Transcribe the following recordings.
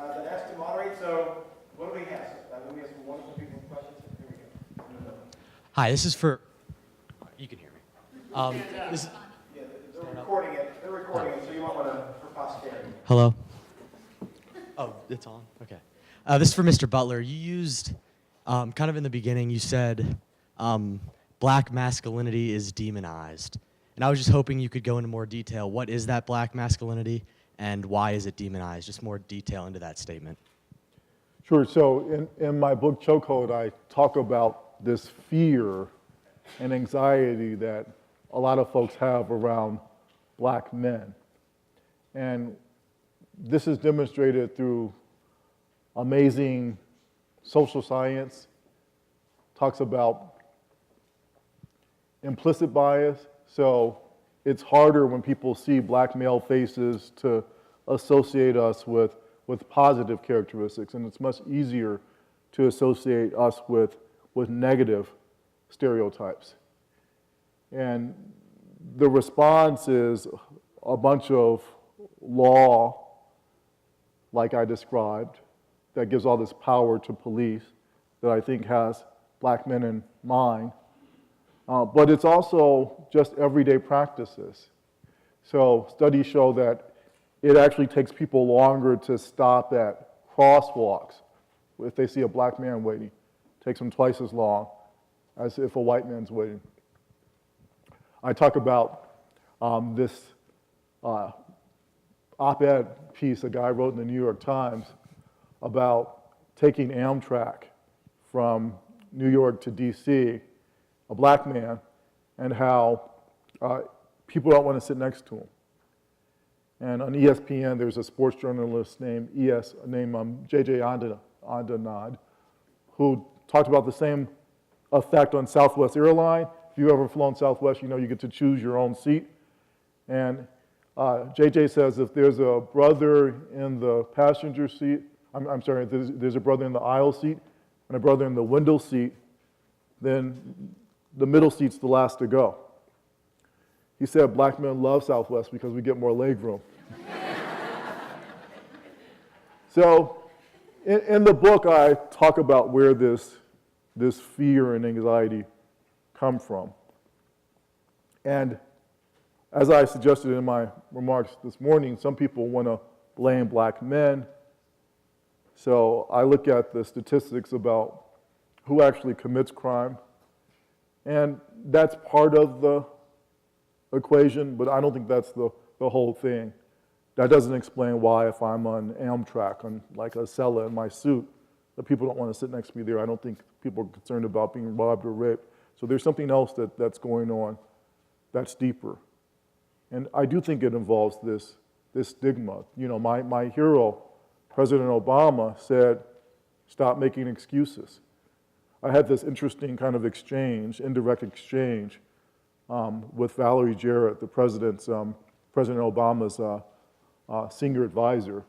that asked to moderate. So what do we have? We have some wonderful people with questions. Here we go. Hi, this is for. You can hear me. Yeah, they're recording it. They're recording it, so you might want to for posterity. Hello. Oh, it's on. Okay. This is for Mr. Butler. You used, kind of in the beginning, you said black masculinity is demonized. And I was just hoping you could go into more detail. What is that black masculinity, and why is it demonized? Just more detail into that statement. Sure. So in my book, Chokehold, I talk about this fear and anxiety that a lot of folks have around black men. And this is demonstrated through amazing social science, talks about implicit bias. So it's harder when people see black male faces to associate us with positive characteristics, and it's much easier to associate us with negative stereotypes. And the response is a bunch of law, like I described, that gives all this power to police that I think has black men in mind. But it's also just everyday practices. So studies show that it actually takes people longer to stop at crosswalks. If they see a black man waiting, it takes them twice as long as if a white man's waiting. I talk about this op-ed piece a guy wrote in the New York Times about taking Amtrak from New York to DC, a black man, and how people don't want to sit next to him. And on ESPN, there's a sports journalist named J.J. Andanad, who talked about the same effect on Southwest Airline. If you've ever flown Southwest, you know you get to choose your own seat. And J.J. says if there's a brother in the passenger seat, there's a brother in the aisle seat and a brother in the window seat, then the middle seat's the last to go. He said black men love Southwest because we get more leg room. So in the book, I talk about where this fear and anxiety come from. And as I suggested in my remarks this morning, some people want to blame black men. So I look at the statistics about who actually commits crime. And that's part of the equation, but I don't think that's the whole thing. That doesn't explain why if I'm on Amtrak, on like a cella in my suit, that people don't want to sit next to me there. I don't think people are concerned about being robbed or raped. So there's something else that's going on that's deeper. And I do think it involves this stigma. You know, my hero, President Obama, said, stop making excuses. I had this interesting kind of exchange, indirect exchange, with Valerie Jarrett, the President Obama's senior advisor.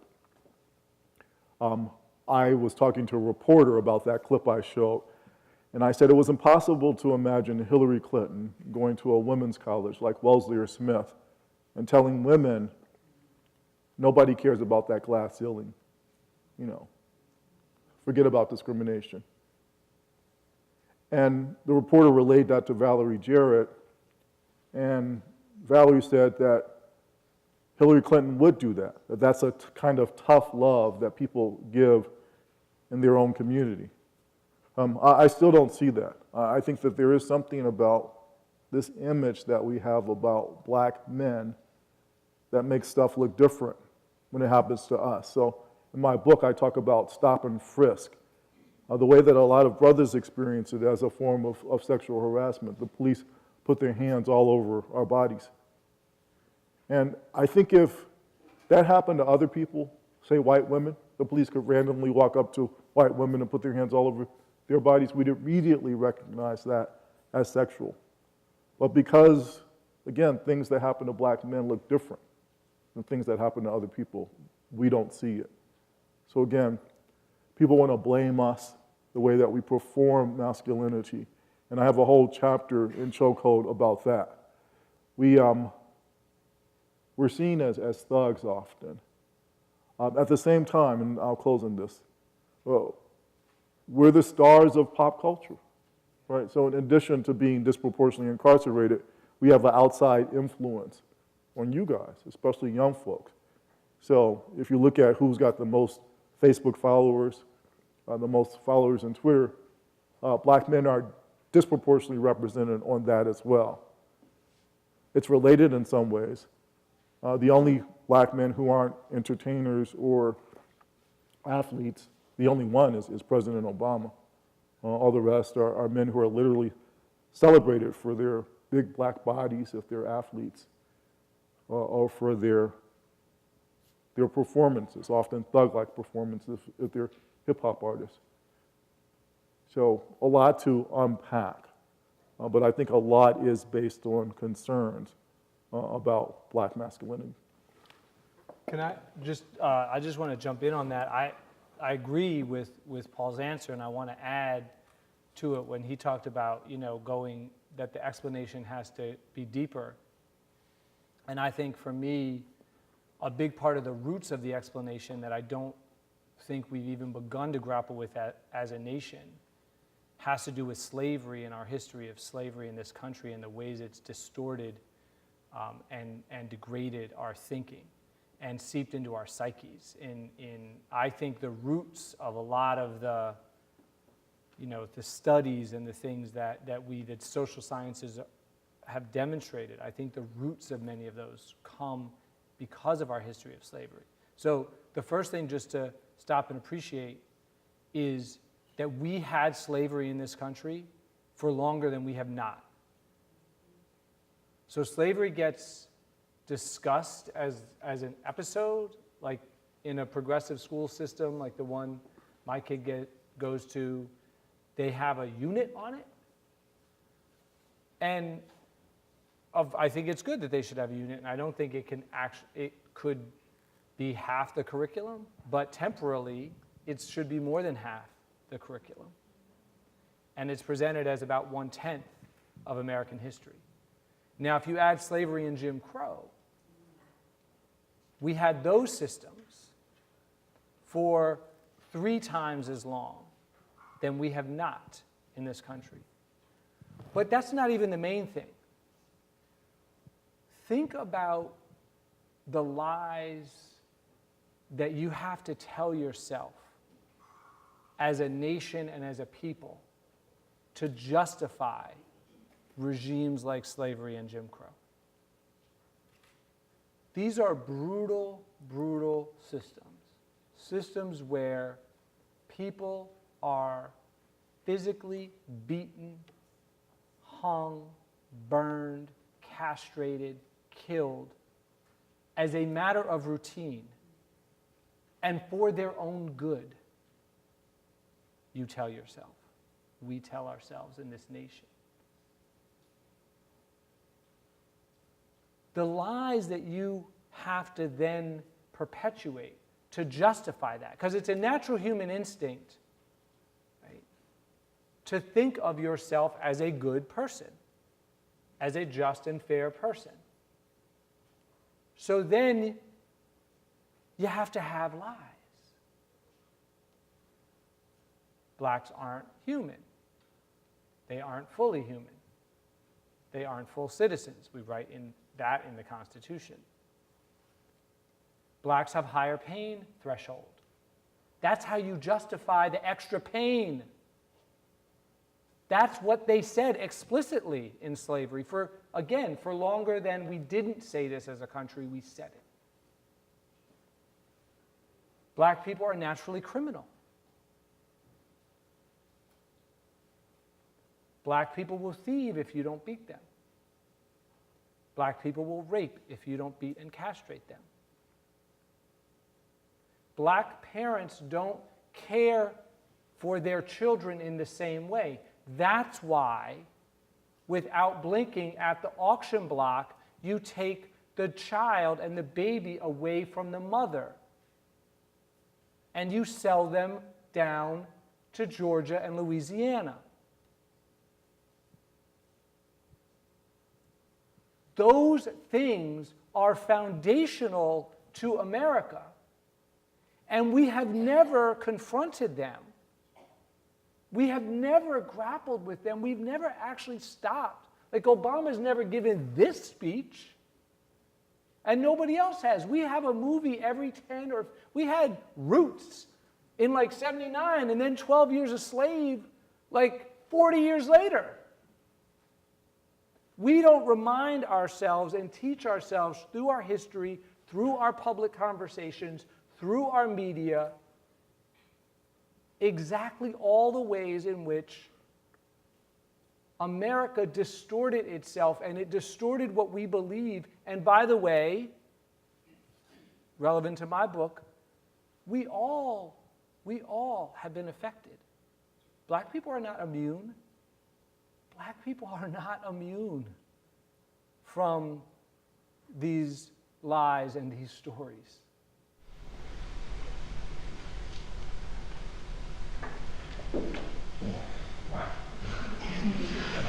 I was talking to a reporter about that clip I showed, and I said it was impossible to imagine Hillary Clinton going to a women's college like Wellesley or Smith and telling women, nobody cares about that glass ceiling. You know, forget about discrimination. And the reporter relayed that to Valerie Jarrett, and Valerie said that Hillary Clinton would do that, that's a kind of tough love that people give in their own community. I still don't see that. I think that there is something about this image that we have about black men that makes stuff look different when it happens to us. So in my book, I talk about stop and frisk, the way that a lot of brothers experience it as a form of sexual harassment. The police put their hands all over our bodies. And I think if that happened to other people, say white women, the police could randomly walk up to white women and put their hands all over their bodies, we'd immediately recognize that as sexual. But because, again, things that happen to black men look different than things that happen to other people, we don't see it. So again, people want to blame us the way that we perform masculinity. And I have a whole chapter in Chokehold about that. We're seen as thugs often. At the same time, and I'll close on this, we're the stars of pop culture, right? So in addition to being disproportionately incarcerated, we have an outside influence on you guys, especially young folks. So if you look at who's got the most Facebook followers, the most followers on Twitter, black men are disproportionately represented on that as well. It's related in some ways. The only black men who aren't entertainers or athletes, the only one is President Obama. All the rest are men who are literally celebrated for their big black bodies if they're athletes, or for their performances, often thug-like performances if they're hip-hop artists. So a lot to unpack, but I think a lot is based on concerns about black masculinity. Can I just want to jump in on that. I agree with Paul's answer, and I want to add to it when he talked about, that the explanation has to be deeper. And I think for me, a big part of the roots of the explanation that I don't think we've even begun to grapple with as a nation has to do with slavery and our history of slavery in this country and the ways it's distorted and degraded our thinking and seeped into our psyches. I think the roots of a lot of the studies and the things that social sciences have demonstrated, I think the roots of many of those come because of our history of slavery. So the first thing just to stop and appreciate is that we had slavery in this country for longer than we have not. So slavery gets discussed as an episode, like in a progressive school system, like the one my kid goes to. They have a unit on it. And I think it's good that they should have a unit, and I don't think it could be half the curriculum, but temporally, it should be more than half the curriculum. And it's presented as about 1/10 of American history. Now, if you add slavery and Jim Crow, we had those systems for 3 times as long than we have not in this country. But that's not even the main thing. Think about the lies that you have to tell yourself as a nation and as a people to justify regimes like slavery and Jim Crow. These are brutal, brutal systems where people are physically beaten, hung, burned, castrated, killed as a matter of routine and for their own good. You tell yourself. We tell ourselves in this nation. The lies that you have to then perpetuate to justify that, because it's a natural human instinct, right, to think of yourself as a good person, as a just and fair person. So then you have to have lies. Blacks aren't human. They aren't fully human. They aren't full citizens. We write in the Constitution. Blacks have higher pain threshold. That's how you justify the extra pain. That's what they said explicitly in slavery. For longer than we didn't say this as a country, we said it. Black people are naturally criminal. Black people will thieve if you don't beat them. Black people will rape if you don't beat and castrate them. Black parents don't care for their children in the same way. That's why, without blinking at the auction block, you take the child and the baby away from the mother. And you sell them down to Georgia and Louisiana. Those things are foundational to America. And we have never confronted them. We have never grappled with them. We've never actually stopped. Like Obama's never given this speech, and nobody else has. We have a movie every 10 or we had Roots in like 79 and then 12 Years a Slave like 40 years later. We don't remind ourselves and teach ourselves through our history, through our public conversations, through our media, exactly all the ways in which America distorted itself, and it distorted what we believe. And by the way, relevant to my book, we all have been affected. Black people are not immune. Black people are not immune from these lies and these stories.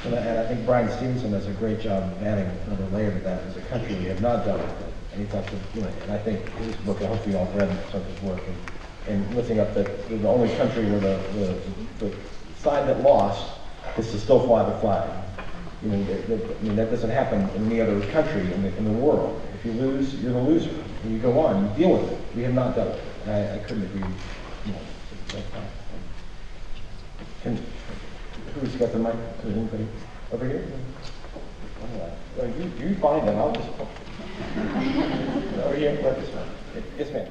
And I think Brian Stevenson does a great job of adding another layer to that. As a country, we have not dealt with it. And he talks of doing it. And I think his book, I hope you all read some of his work, and lifting up that the only country where the side that lost is to still fly the flag. You know, that doesn't happen in any other country in the world. If you lose, you're the loser. And you go on, you deal with it. We have not dealt with it. And I couldn't agree more. Who's got the mic? Anybody over here? You find them. I'll just over here. Let this one. Yes, ma'am.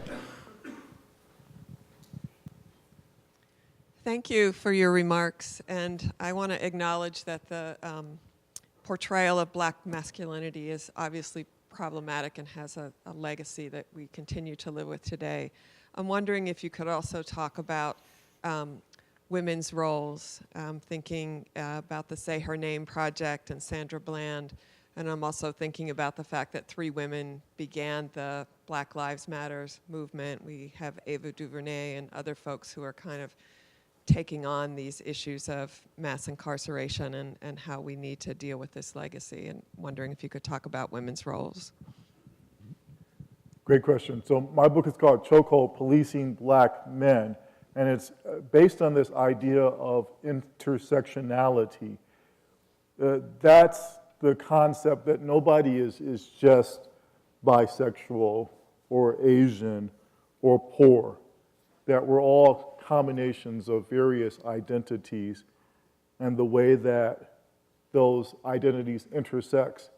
Thank you for your remarks, and I want to acknowledge that the portrayal of black masculinity is obviously problematic and has a legacy that we continue to live with today. I'm wondering if you could also talk about women's roles, thinking about the Say Her Name project and Sandra Bland, and I'm also thinking about the fact that 3 women began the Black Lives Matters movement. We have Ava DuVernay and other folks who are kind of taking on these issues of mass incarceration and how we need to deal with this legacy, and wondering if you could talk about women's roles. Great question. So my book is called Chokehold: Policing Black Men, and it's based on this idea of intersectionality. That's the concept that nobody is just bisexual or Asian or poor, that we're all combinations of various identities, and the way that those identities intersect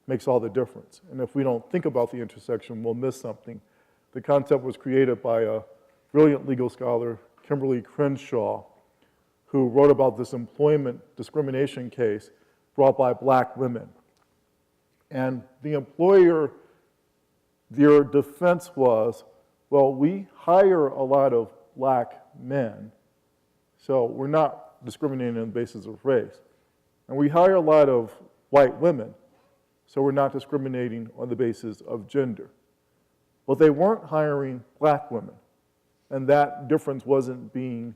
makes all the difference. And if we don't think about the intersection, we'll miss something. The concept was created by a brilliant legal scholar, Kimberly Crenshaw, who wrote about this employment discrimination case brought by black women. And the employer, their defense was, well, we hire a lot of black men, so we're not discriminating on the basis of race. And we hire a lot of white women, so we're not discriminating on the basis of gender. But they weren't hiring black women, and that difference wasn't being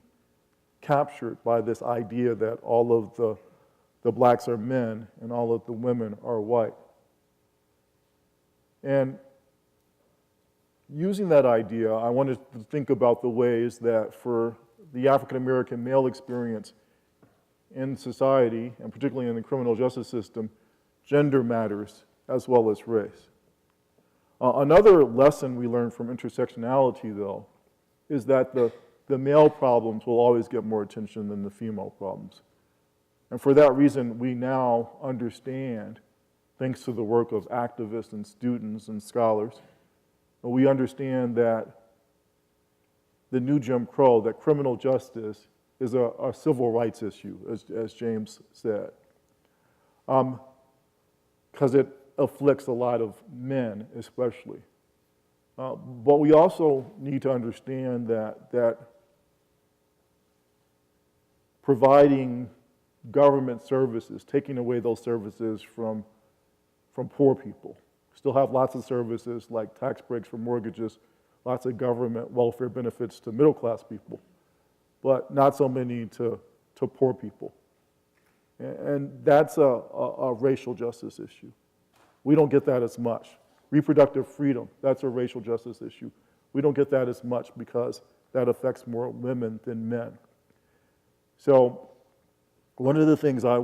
captured by this idea that all of the blacks are men and all of the women are white. And using that idea, I wanted to think about the ways that for the African American male experience in society, and particularly in the criminal justice system, gender matters as well as race. Another lesson we learned from intersectionality, though, is that the male problems will always get more attention than the female problems. And for that reason, we now understand, thanks to the work of activists and students and scholars, we understand that the new Jim Crow, that criminal justice is a civil rights issue, as James said, because it afflicts a lot of men especially. But we also need to understand that providing government services, taking away those services from poor people. Still have lots of services like tax breaks for mortgages, lots of government welfare benefits to middle-class people, but not so many to poor people. And that's a racial justice issue. We don't get that as much. Reproductive freedom, that's a racial justice issue. We don't get that as much because that affects more women than men. So one of the things I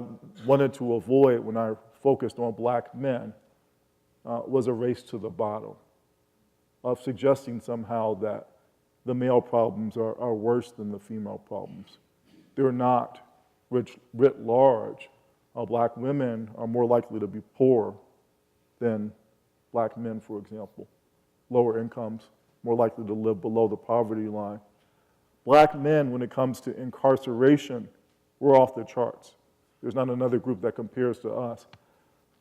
wanted to avoid when I focused on black men was a race to the bottom of suggesting somehow that the male problems are worse than the female problems. They're not. Writ large, black women are more likely to be poor than black men, for example. Lower incomes, more likely to live below the poverty line. Black men, when it comes to incarceration, we're off the charts. There's not another group that compares to us.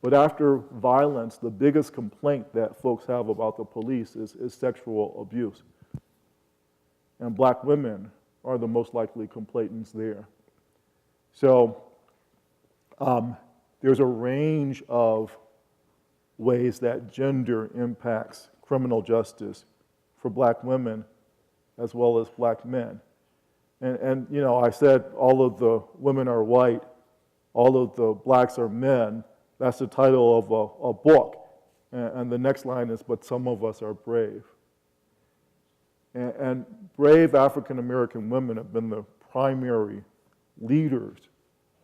But after violence, the biggest complaint that folks have about the police is sexual abuse. And black women are the most likely complainants there. So there's a range of ways that gender impacts criminal justice for black women as well as black men. And you know, I said all of the women are white, all of the blacks are men. That's the title of a book. And the next line is, but some of us are brave. And brave African American women have been the primary leaders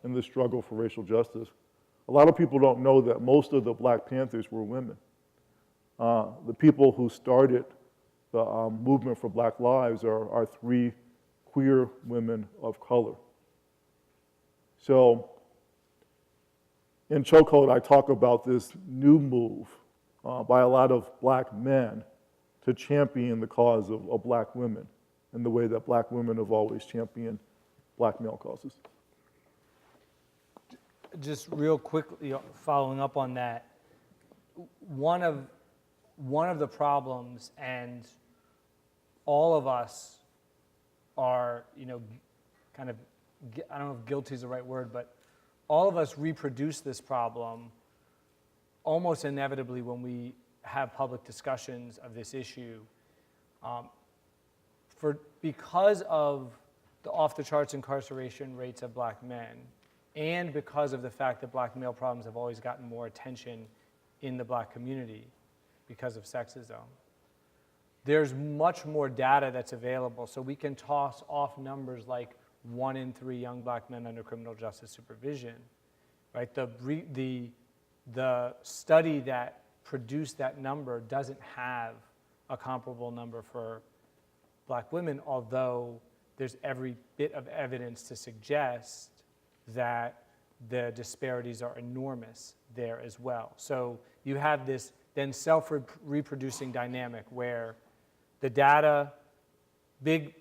in the struggle for racial justice. A lot of people don't know that most of the Black Panthers were women. The people who started the movement for Black Lives are 3 queer women of color. So in Chokehold, I talk about this new move by a lot of black men to champion the cause of black women in the way that black women have always championed black male causes. Just real quickly, following up on that, one of the problems, and all of us are, you know, kind of, I don't know if guilty is the right word, but all of us reproduce this problem almost inevitably when we have public discussions of this issue. Because of the off-the-charts incarceration rates of black men, and because of the fact that black male problems have always gotten more attention in the black community because of sexism, there's much more data that's available. So we can toss off numbers like 1 in 3 young black men under criminal justice supervision, right? The study that produced that number doesn't have a comparable number for black women, although there's every bit of evidence to suggest that the disparities are enormous there as well. So you have this then self-reproducing dynamic where the data, the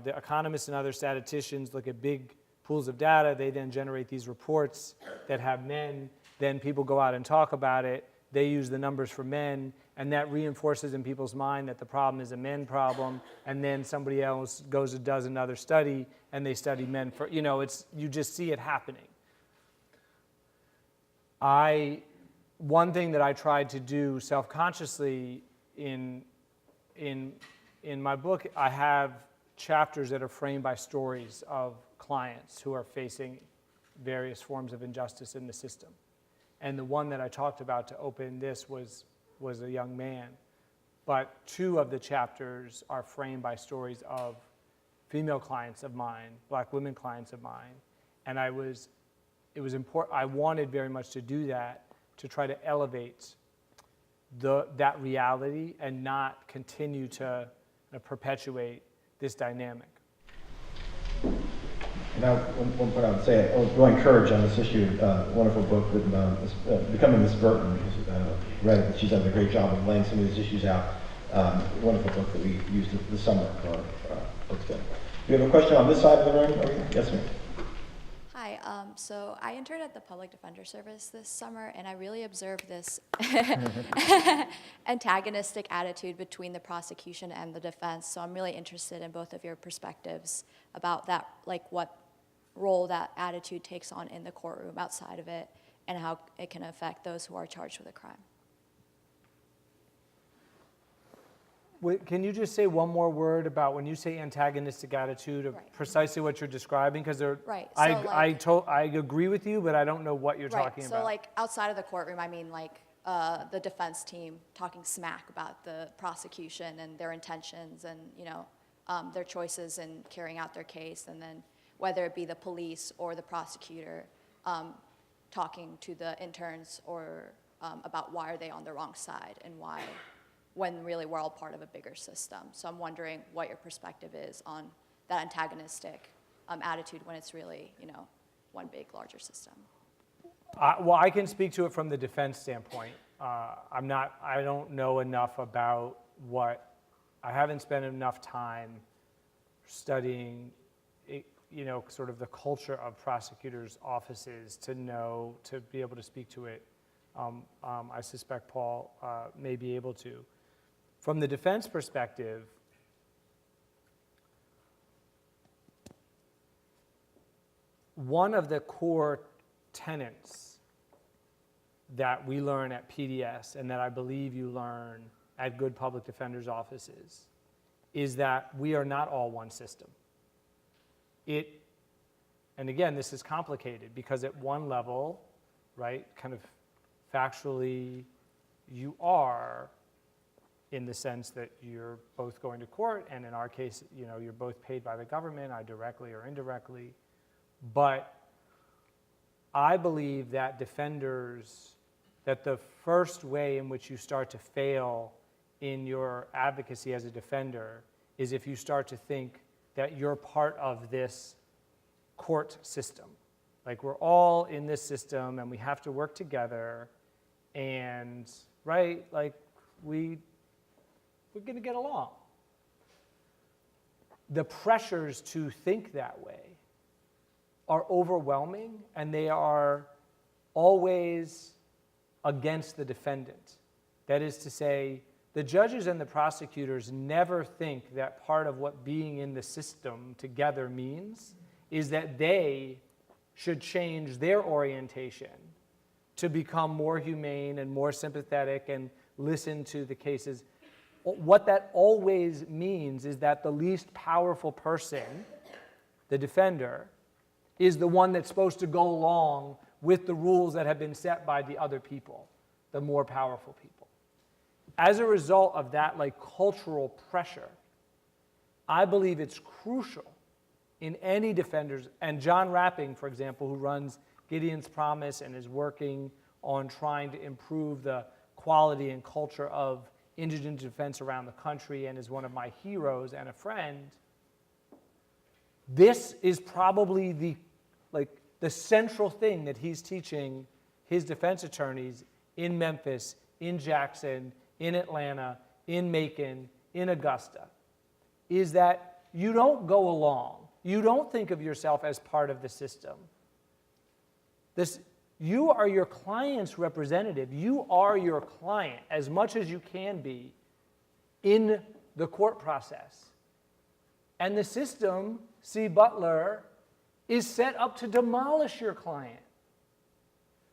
economists and other statisticians look at big pools of data, they then generate these reports that have men, then people go out and talk about it, they use the numbers for men, and that reinforces in people's mind that the problem is a men problem, and then somebody else goes and does another study, and they study men for, you just see it happening. One thing that I tried to do self-consciously in my book, I have chapters that are framed by stories of clients who are facing various forms of injustice in the system. And the one that I talked about to open this was a young man. But 2 of the chapters are framed by stories of female clients of mine, black women clients of mine. And it was important, I wanted very much to do that, to try to elevate that reality and not continue to perpetuate this dynamic. Now, one point I would say, I was really encouraged on this issue, wonderful book written about Becoming Miss Burton. Read it, she's done a great job of laying some of these issues out. Wonderful book that we used this summer for our book study. Do you have a question on this side of the room? Okay. Yes, ma'am. Hi, so I interned at the Public Defender Service this summer, and I really observed this antagonistic attitude between the prosecution and the defense. So I'm really interested in both of your perspectives about that, like what role that attitude takes on in the courtroom outside of it, and how it can affect those who are charged with a crime. Wait, can you just say one more word about when you say antagonistic attitude of Right. precisely what you're describing? Because Right, so I agree with you, but I don't know what you're talking So about. like outside of the courtroom, I mean like the defense team talking smack about the prosecution and their intentions and, their choices in carrying out their case, and then whether it be the police or the prosecutor talking to the interns or about why are they on the wrong side and why, when really we're all part of a bigger system. So I'm wondering what your perspective is on that antagonistic attitude when it's really, one big, larger system. Well, I can speak to it from the defense standpoint. I don't know enough about I haven't spent enough time studying, sort of the culture of prosecutors' offices to be able to speak to it. I suspect Paul may be able to. From the defense perspective, one of the core tenets that we learn at PDS and that I believe you learn at good public defenders' offices is that we are not all one system. And again, this is complicated because at one level, right, kind of factually, you are in the sense that you're both going to court, and in our case, you're both paid by the government, either directly or indirectly. But I believe that that the first way in which you start to fail in your advocacy as a defender is if you start to think that you're part of this court system. Like we're all in this system and we have to work together and, right, like we're going to get along. The pressures to think that way are overwhelming, and they are always against the defendant. That is to say, the judges and the prosecutors never think that part of what being in the system together means is that they should change their orientation to become more humane and more sympathetic and listen to the cases. What that always means is that the least powerful person, the defender, is the one that's supposed to go along with the rules that have been set by the other people, the more powerful people. As a result of that cultural pressure, I believe it's crucial in any defenders, and John Rapping, for example, who runs Gideon's Promise and is working on trying to improve the quality and culture of indigent defense around the country and is one of my heroes and a friend, this is probably the central thing that he's teaching his defense attorneys in Memphis, in Jackson, in Atlanta, in Macon, in Augusta, is that you don't go along. You don't think of yourself as part of the system. You are your client's representative. You are your client as much as you can be in the court process. And the system, see Butler, is set up to demolish your client.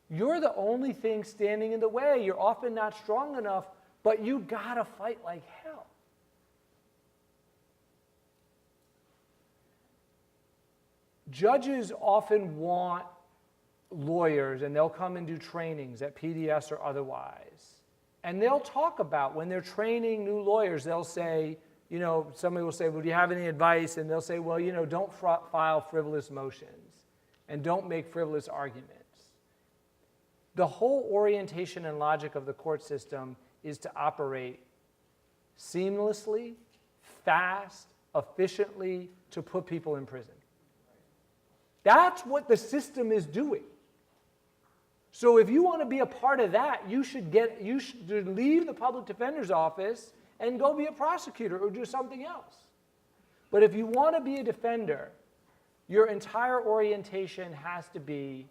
You're the only thing standing in the way. You're often not strong enough, but you gotta fight like hell. Judges often want lawyers, and they'll come and do trainings at PDS or otherwise. And they'll talk about, when they're training new lawyers, they'll say, somebody will say, well, do you have any advice? And they'll say, well, don't file frivolous motions and don't make frivolous arguments. The whole orientation and logic of the court system is to operate seamlessly, fast, efficiently, to put people in prison. That's what the system is doing. So if you want to be a part of that, you should leave the public defender's office and go be a prosecutor or do something else. But if you want to be a defender, your entire orientation has to be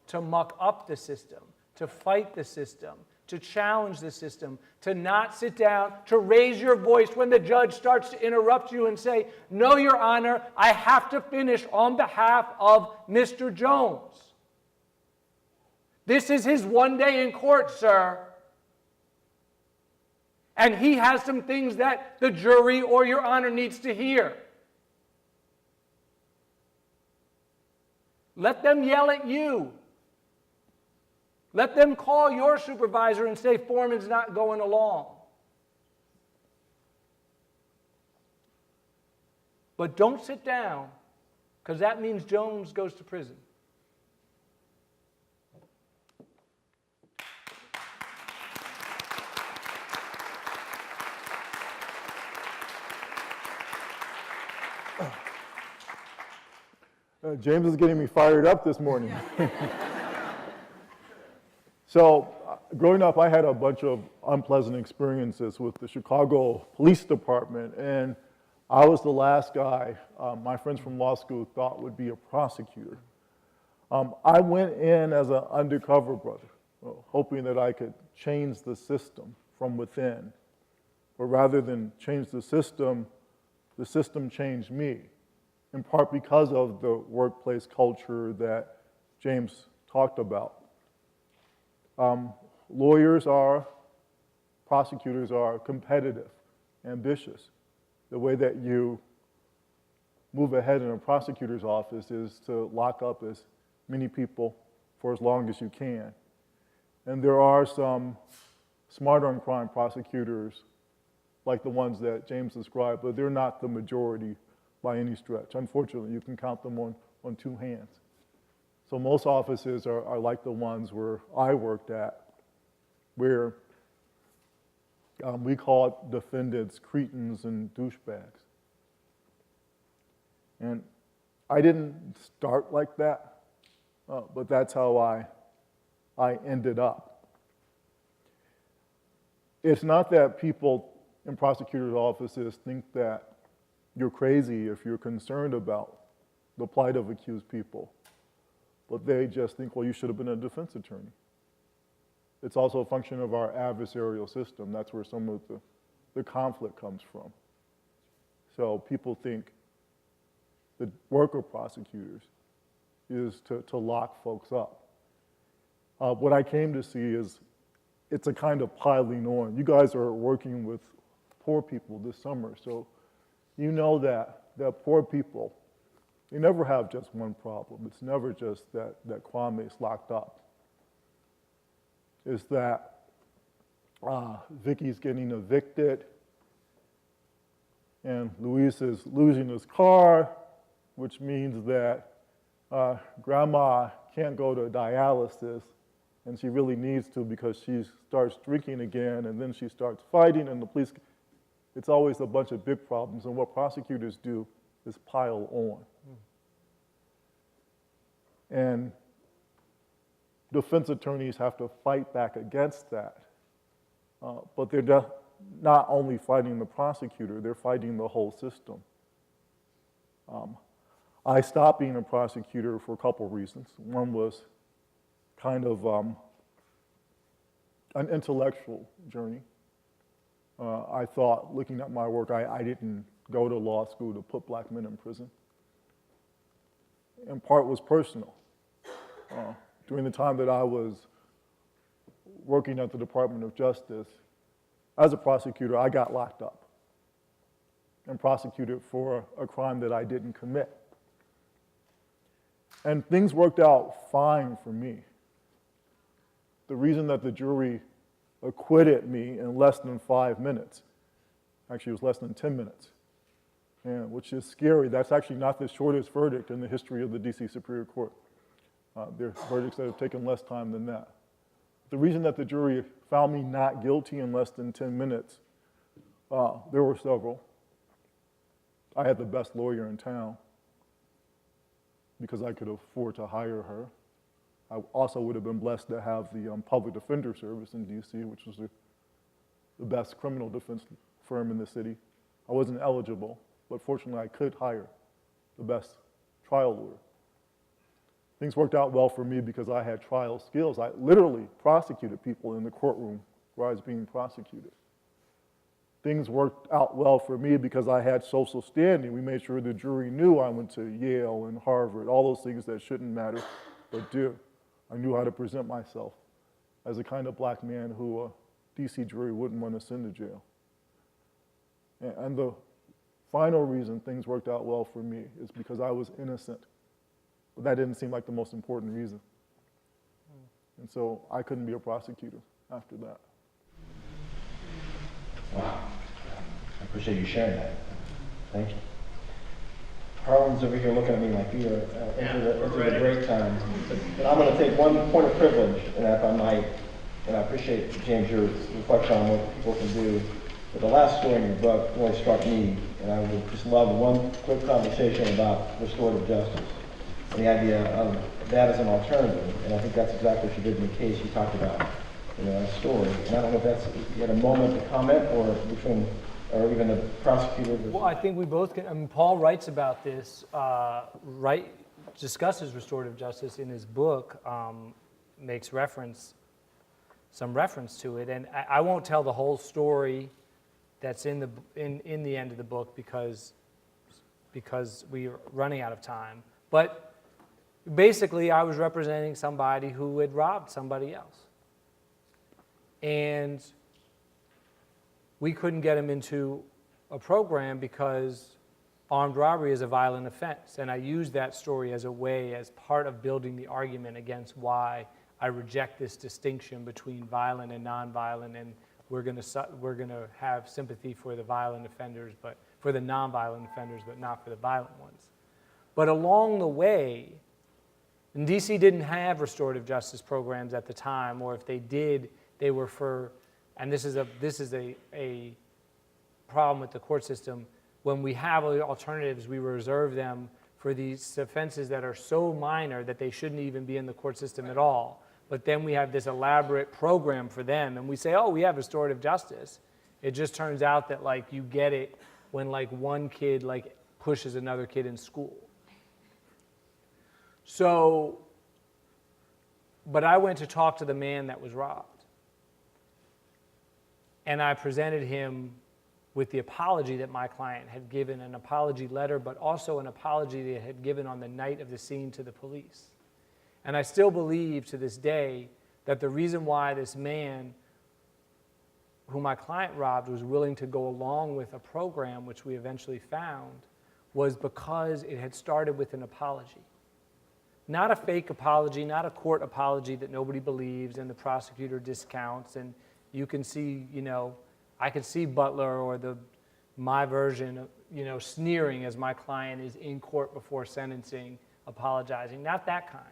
to muck up the system, to fight the system, to challenge the system, to not sit down, to raise your voice when the judge starts to interrupt you and say, no, Your Honor, I have to finish on behalf of Mr. Jones. This is his one day in court, sir. And he has some things that the jury or Your Honor needs to hear. Let them yell at you. Let them call your supervisor and say Forman's not going along. But don't sit down, because that means Jones goes to prison. James is getting me fired up this morning. So, growing up, I had a bunch of unpleasant experiences with the Chicago Police Department, and I was the last guy my friends from law school thought would be a prosecutor. I went in as an undercover brother, hoping that I could change the system from within. But rather than change the system changed me, in part because of the workplace culture that James talked about. Prosecutors are competitive, ambitious. The way that you move ahead in a prosecutor's office is to lock up as many people for as long as you can. And there are some smart on crime prosecutors like the ones that James described, but they're not the majority by any stretch. Unfortunately, you can count them on two hands. So most offices are like the ones where I worked at, where we called defendants cretins and douchebags. And I didn't start like that, but that's how I ended up. It's not that people in prosecutors' offices think that you're crazy if you're concerned about the plight of accused people, but they just think, well, you should have been a defense attorney. It's also a function of our adversarial system. That's where some of the conflict comes from. So people think the work of prosecutors is to lock folks up. What I came to see is it's a kind of piling on. You guys are working with poor people this summer, so you know that poor people, they never have just one problem. It's never just that Kwame's locked up. It's that Vicky's getting evicted, and Luis is losing his car, which means that grandma can't go to dialysis, and she really needs to because she starts drinking again, and then she starts fighting, and the police, it's always a bunch of big problems, and what prosecutors do is pile on. And defense attorneys have to fight back against that. But they're not only fighting the prosecutor, they're fighting the whole system. I stopped being a prosecutor for a couple reasons. One was kind of an intellectual journey. I thought, looking at my work, I didn't go to law school to put black men in prison. In part was personal. During the time that I was working at the Department of Justice, as a prosecutor, I got locked up and prosecuted for a crime that I didn't commit. And things worked out fine for me. The reason that the jury acquitted me in less than 5 minutes, actually it was less than 10 minutes, which is scary. That's actually not the shortest verdict in the history of the DC Superior Court. There are verdicts that have taken less time than that. The reason that the jury found me not guilty in less than 10 minutes, there were several. I had the best lawyer in town because I could afford to hire her. I also would have been blessed to have the Public Defender Service in DC, which was the best criminal defense firm in the city. I wasn't eligible, but fortunately I could hire the best trial lawyer. Things worked out well for me because I had trial skills. I literally prosecuted people in the courtroom where I was being prosecuted. Things worked out well for me because I had social standing. We made sure the jury knew I went to Yale and Harvard, all those things that shouldn't matter, but do. I knew how to present myself as a kind of black man who a DC jury wouldn't want to send to jail. And the final reason things worked out well for me is because I was innocent. But that didn't seem like the most important reason. And so I couldn't be a prosecutor after that. Wow. I appreciate you sharing that. Thank you. Harlan's over here looking at me like we are into the break time. But I'm going to take one point of privilege, and if I might, and I appreciate, James, your reflection on what people can do. But the last story in your book really struck me, and I would just love one quick conversation about restorative justice and the idea of that as an alternative. And I think that's exactly what you did in the case you talked about, that story. And I don't know if that's, you had a moment to comment, or which one, or even the prosecutor. Well, I think we both can. I mean, Paul writes about this, discusses restorative justice in his book, makes some reference to it. And I won't tell the whole story that's in the end of the book because we're running out of time. But basically, I was representing somebody who had robbed somebody else. And we couldn't get him into a program because armed robbery is a violent offense. And I used that story as a way, as part of building the argument against why I reject this distinction between violent and nonviolent, and we're going to have sympathy for the violent offenders, but for the nonviolent offenders, but not for the violent ones. But along the way, and DC didn't have restorative justice programs at the time, or if they did, they were for, and this is a problem with the court system. When we have alternatives, we reserve them for these offenses that are so minor that they shouldn't even be in the court system at all. But then we have this elaborate program for them, and we say, oh, we have restorative justice. It just turns out that you get it when one kid pushes another kid in school. So, but I went to talk to the man that was robbed. And I presented him with the apology that my client had given, an apology letter, but also an apology they had given on the night of the scene to the police. And I still believe to this day that the reason why this man who my client robbed was willing to go along with a program, which we eventually found, was because it had started with an apology. Not a fake apology, not a court apology that nobody believes and the prosecutor discounts, and you can see, I could see Butler or my version, sneering as my client is in court before sentencing, apologizing. Not that kind.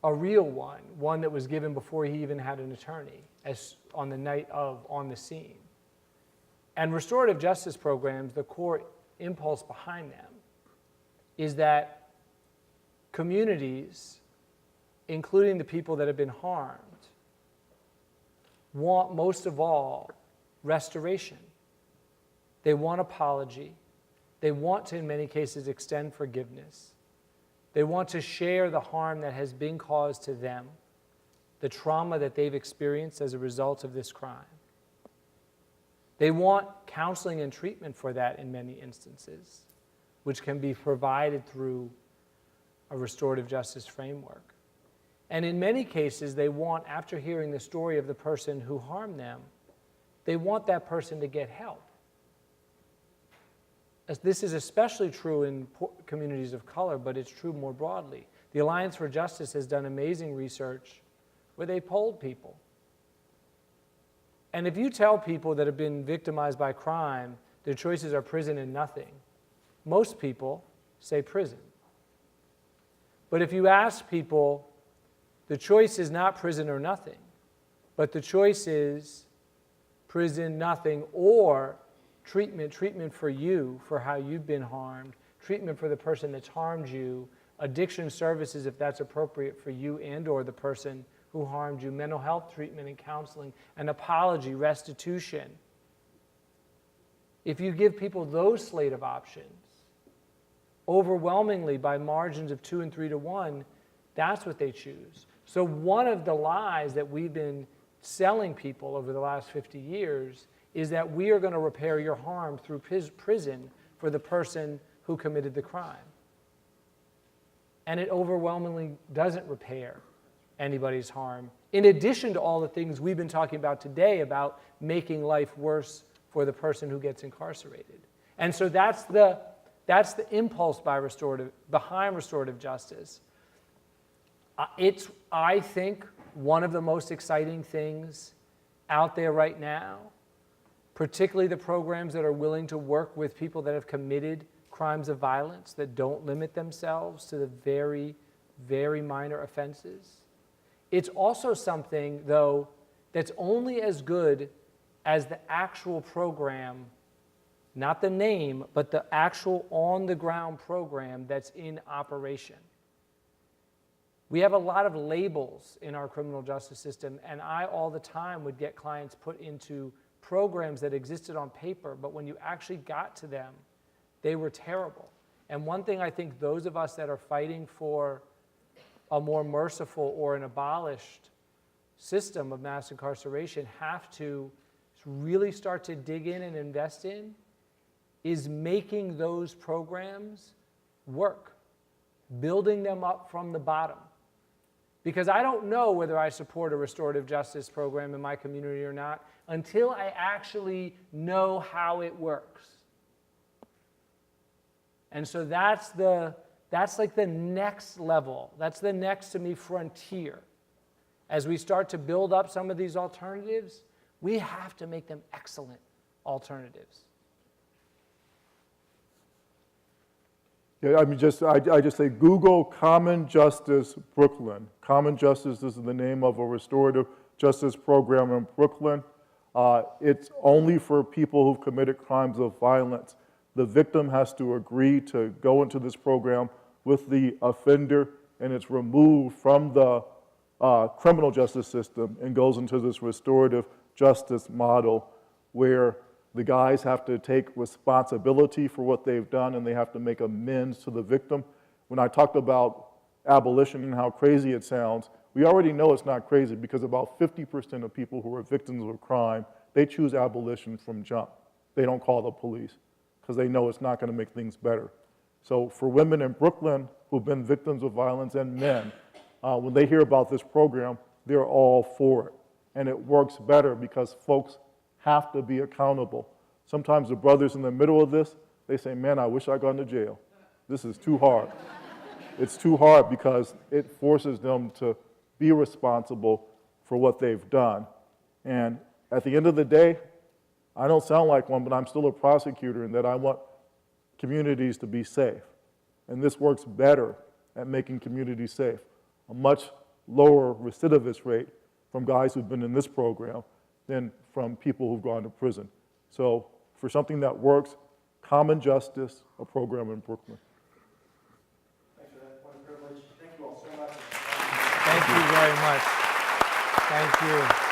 A real one that was given before he even had an attorney, as on the night of on the scene. And restorative justice programs, the core impulse behind them is that communities, including the people that have been harmed, want most of all restoration. They want apology. They want to, in many cases, extend forgiveness. They want to share the harm that has been caused to them, the trauma that they've experienced as a result of this crime. They want counseling and treatment for that in many instances, which can be provided through a restorative justice framework. And in many cases, they want, after hearing the story of the person who harmed them, they want that person to get help. This is especially true in communities of color, but it's true more broadly. The Alliance for Justice has done amazing research where they polled people. And if you tell people that have been victimized by crime, their choices are prison and nothing, most people say prison. But if you ask people, the choice is not prison or nothing, but the choice is prison, nothing, or treatment for you, for how you've been harmed, treatment for the person that's harmed you, addiction services if that's appropriate for you and or the person who harmed you, mental health treatment and counseling, an apology, restitution. If you give people those slate of options, overwhelmingly by margins of 2 and 3 to 1, that's what they choose. So one of the lies that we've been selling people over the last 50 years is that we are going to repair your harm through prison for the person who committed the crime. And it overwhelmingly doesn't repair anybody's harm, in addition to all the things we've been talking about today about making life worse for the person who gets incarcerated. And so that's the That's the impulse behind restorative justice. It's, I think, one of the most exciting things out there right now, particularly the programs that are willing to work with people that have committed crimes of violence, that don't limit themselves to the very, very minor offenses. It's also something, though, that's only as good as the actual program, not the name, but the actual on-the-ground program that's in operation. We have a lot of labels in our criminal justice system, and I all the time would get clients put into programs that existed on paper, but when you actually got to them, they were terrible. And one thing I think those of us that are fighting for a more merciful or an abolished system of mass incarceration have to really start to dig in and invest in is making those programs work, building them up from the bottom. Because I don't know whether I support a restorative justice program in my community or not until I actually know how it works. And so that's like the next level. That's the next, to me, frontier. As we start to build up some of these alternatives, we have to make them excellent alternatives. Yeah, I mean, I just say Google Common Justice Brooklyn. Common Justice, this is the name of a restorative justice program in Brooklyn. It's only for people who've committed crimes of violence. The victim has to agree to go into this program with the offender, and it's removed from the criminal justice system and goes into this restorative justice model where the guys have to take responsibility for what they've done and they have to make amends to the victim. When I talked about abolition and how crazy it sounds, we already know it's not crazy because about 50% of people who are victims of a crime, they choose abolition from jump. They don't call the police because they know it's not going to make things better. So for women in Brooklyn who've been victims of violence and men, when they hear about this program, they're all for it. And it works better because folks have to be accountable. Sometimes the brothers in the middle of this, they say, man, I wish I'd gone to jail. This is too hard. It's too hard because it forces them to be responsible for what they've done. And at the end of the day, I don't sound like one, but I'm still a prosecutor in that I want communities to be safe. And this works better at making communities safe. A much lower recidivist rate from guys who've been in this program than from people who've gone to prison. So for something that works, Common Justice, a program in Brooklyn. Thanks for that point of privilege. Thank you all so much. Thank you very much. Thank you.